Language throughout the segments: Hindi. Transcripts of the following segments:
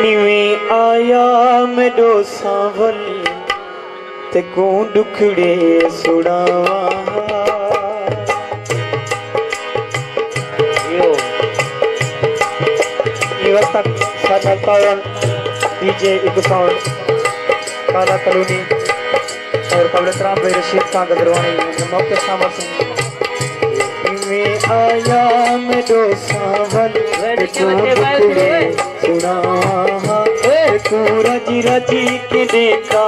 निवें आया मेडो सावल ते को दुखड़े सुनावा तक सादा तावन डीजे इको साउंड काला कलोनी और कबलतराम भाई रशीद खान गदरवानी मौके सामर सिंह में आया मेडो सावल को दुखड़े सुनावा को रजी रजी के देखा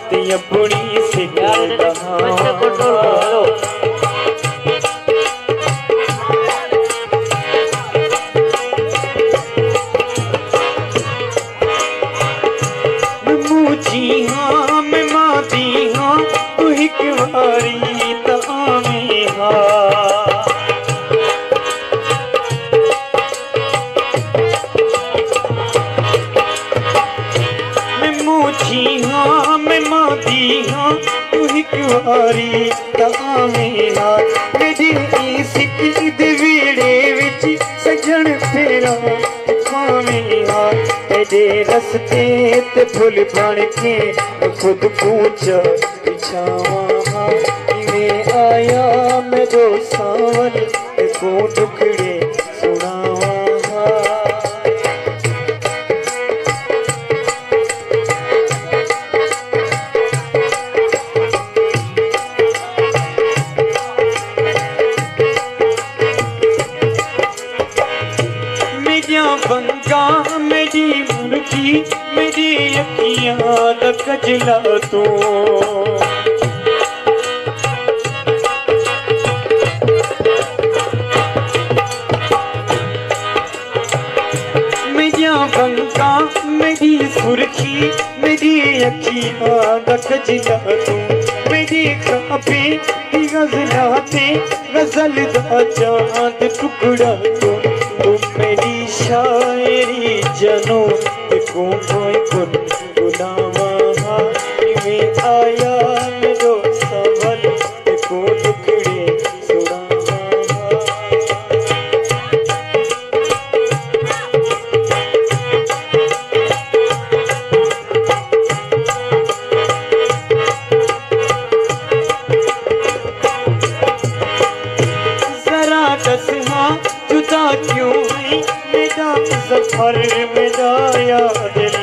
ते अपनी सिगार जी हाँ मैं माती हाँ तू एक बारी तामी हाँ मैं मूछी हाँ मैं माती हाँ तू एक बारी तामी हाँ मेरी इसी दिवीड़े विच सजन फेरा खामी हाँ तेरे रस्ते ते फुल बन के खुद पूछा पिछावा इवें आया मेरे सावन को दुखड़े सुनावा मेरिया बंगा मेरी मुर्गी मेरी अखियां दा कजला तू मेरिया बंगा मेरी सुर्खी मेरी अखियां दा कजला तू मेरी कापे की गजलाते गजल दा चांद टुकड़ा तू मेरी शायरी जनो को कोई गुनावा इवें आया मेरे सावल को दुखड़े सुनावा जरा दस हाँ जुदा क्यों है मेरा सफर मेरा या दिल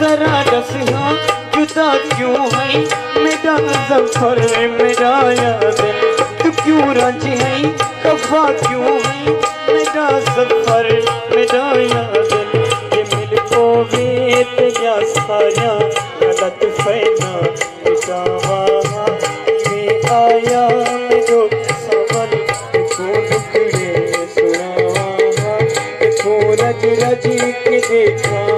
जरा दस हाँ जुदा क्यों है मेरा सफर मेरा या दिल तू क्यों रांझी है कफा क्यों है मेरा सफर मेरा या दिल ये मिल को वे तेरा सारा गलत फैना पिटावा में आया मेरे सावन को दुखड़े सुनावा को रज रज के देखा